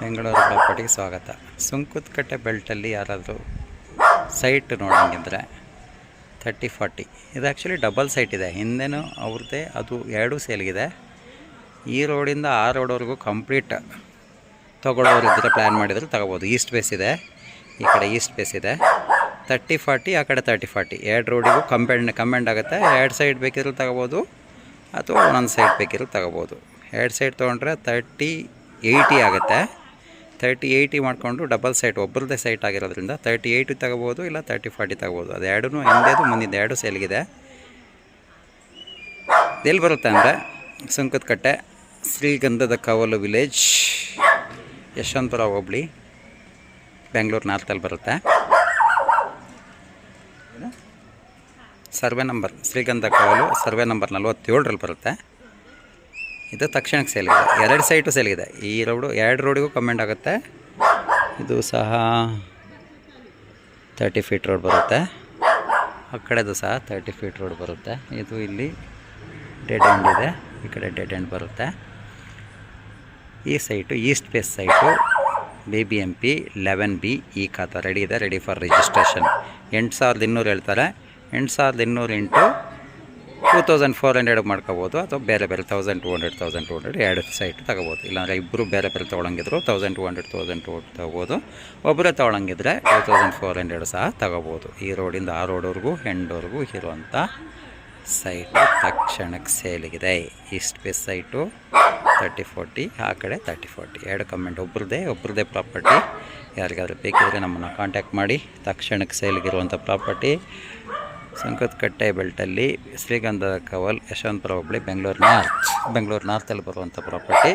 ಬೆಂಗಳೂರು ಪ್ರಾಪರ್ಟಿಗೆ ಸ್ವಾಗತ. ಸುಂಕದಕಟ್ಟೆ ಬೆಲ್ಟಲ್ಲಿ ಯಾರಾದರೂ ಸೈಟ್ ನೋಡೋಂಗಿದ್ರೆ 30-40 ಇದು ಆ್ಯಕ್ಚುಲಿ ಡಬಲ್ ಸೈಟ್ ಇದೆ. ಹಿಂದೆನೂ ಅವ್ರದ್ದೇ, ಅದು ಎರಡೂ ಸೇಲ್ಗಿದೆ. ಈ ರೋಡಿಂದ ಆ ರೋಡ್ವರೆಗೂ ಕಂಪ್ಲೀಟ್ ತೊಗೊಳ್ಳೋರಿದ್ದರೆ ಪ್ಲ್ಯಾನ್ ಮಾಡಿದರೆ ತಗೋಬೋದು. ಈಸ್ಟ್ ಬೇಸ್ ಇದೆ, ಈ ಕಡೆ ಈಸ್ಟ್ ಬೇಸ್ ಇದೆ. 30-40 ಆ ಕಡೆ 30-40 ಎರಡು ರೋಡಿಗೂ ಕಂಬೈಂಡ್ ಆಗುತ್ತೆ. ಎರಡು ಸೈಡ್ ಬೇಕಿದ್ರು ತಗೋಬೋದು ಅಥವಾ ಒಂದೊಂದು ಸೈಡ್ ಬೇಕಿದ್ರು ತಗೋಬೋದು. ಎರಡು ಸೈಡ್ ತೊಗೊಂಡ್ರೆ 30-80 ಆಗುತ್ತೆ. 30-80 ಮಾಡಿಕೊಂಡು ಡಬಲ್ ಸೈಟ್ ಒಬ್ಬರದೇ ಸೈಟ್ ಆಗಿರೋದ್ರಿಂದ 30-80 ತಗೋಬೋದು, ಇಲ್ಲ 30-40 ತಗೋಬೋದು. ಅದು ಎರಡೂ ಹಿಂದೆದು ಮುಂದಿದ್ದು ಎರಡು ಸೇಲ್ಗಿದೆ. ಎಲ್ಲಿ ಬರುತ್ತೆ ಅಂದರೆ ಸುಂಕದಕಟ್ಟೆ, ಶ್ರೀಗಂಧದ ಕವಲು ವಿಲೇಜ್, ಯಶವಂತಪುರ ಹೋಬಳಿ, ಬೆಂಗಳೂರು ನಾರ್ತಲ್ಲಿ ಬರುತ್ತೆ. ಸರ್ವೆ ನಂಬರ್ ಶ್ರೀಗಂಧ ಕವಲು ಸರ್ವೆ ನಂಬರ್ 47ರಲ್ಲಿ ಬರುತ್ತೆ. ಇದು ತಕ್ಷಣಕ್ಕೆ ಸೇಲ್ಗಿದೆ. ಎರಡು ಸೈಟು ಸೇಲ್ಗಿದೆ. ಈ ರೋಡು ಎರಡು ರೋಡಿಗೂ ಕಮೆಂಟ್ ಆಗುತ್ತೆ. ಇದು ಸಹ 30 ಫೀಟ್ ರೋಡ್ ಬರುತ್ತೆ. ಆ ಕಡೆದು ಸಹ 30 ಫೀಟ್ ರೋಡ್ ಬರುತ್ತೆ. ಇದು ಇಲ್ಲಿ ಡೆಡ್ ಎಂಡ್ ಇದೆ, ಈ ಕಡೆ ಡೆಡ್ ಎಂಡ್ ಬರುತ್ತೆ. ಈ site east face site, BBMP 11B ಈ ಖಾತಾ ರೆಡಿ ಇದೆ, ರೆಡಿ ಫಾರ್ ರಿಜಿಸ್ಟ್ರೇಷನ್. 8200 ಹೇಳ್ತಾರೆ. 8200 ಇಂಟು 2400 ಮಾಡ್ಕೋಬೋದು, ಅಥವಾ ಬೇರೆ 1200 ಎರಡು ಸೈಟ್ ತೊಗೋಬೋದು. ಇಲ್ಲಾಂದರೆ ಇಬ್ಬರು ಬೇರೆ ತೊಗೊಳಂಗಿದ್ರು 1200 ತೊಗೋಬೋದು. ಒಬ್ಬರೇ ತೊಗೊಳಂಗಿದ್ರೆ 2400 ಸಹ ತೊಗೋಬೋದು. ಈ ರೋಡಿಂದ ಆ ರೋಡ್ವರೆಗೂ ಎಂಡ್ವರೆಗೂ ಇರುವಂಥ ಸೈಟು ತಕ್ಷಣಕ್ಕೆ ಸೇಲಿಗಿದೆ. ಈಸ್ಟ್ ಫೇಸ್ ಸೈಟು 30-40, ಆ ಕಡೆ 30-40 ಎರಡು ಕಮೆಂಟ್. ಒಬ್ಬರದೇ ಪ್ರಾಪರ್ಟಿ. ಯಾರಿಗಾದ್ರೂ ಬೇಕಿದ್ರೆ ನಮ್ಮನ್ನು ಕಾಂಟ್ಯಾಕ್ಟ್ ಮಾಡಿ. ತಕ್ಷಣಕ್ಕೆ ಸೇಲಿಗಿರುವಂಥ ಪ್ರಾಪರ್ಟಿ ಸುಂಕದಕಟ್ಟೆ ಬೆಲ್ಟಲ್ಲಿ ಶ್ರೀಗಂಧ ಕವಲ್, ಯಶವಂತಪುರ ಹೋಬಳಿ, ಬೆಂಗಳೂರು ನಾರ್ತಲ್ಲಿ ಬರುವಂಥ ಪ್ರಾಪರ್ಟಿ.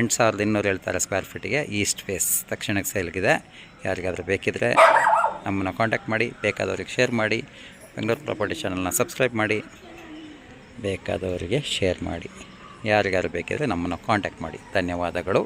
8200 ಹೇಳ್ತಾರೆ ಸ್ಕ್ವೇರ್ ಫೀಟಿಗೆ. ಈಸ್ಟ್ ಫೇಸ್ ತಕ್ಷಣಕ್ಕೆ ಸೇಲ್ಗಿದೆ. ಯಾರಿಗಾದ್ರೂ ಬೇಕಿದ್ರೆ ನಮ್ಮನ್ನು ಕಾಂಟ್ಯಾಕ್ಟ್ ಮಾಡಿ. ಬೇಕಾದವ್ರಿಗೆ ಶೇರ್ ಮಾಡಿ. ಬೆಂಗಳೂರು ಪ್ರಾಪರ್ಟಿ ಚಾನಲ್ನ ಸಬ್ಸ್ಕ್ರೈಬ್ ಮಾಡಿ, ಬೇಕಾದವರಿಗೆ ಶೇರ್ ಮಾಡಿ. ಯಾರಿಗಾದ್ರೂ ಬೇಕಿದ್ರೆ ನಮ್ಮನ್ನು ಕಾಂಟ್ಯಾಕ್ಟ್ ಮಾಡಿ. ಧನ್ಯವಾದಗಳು.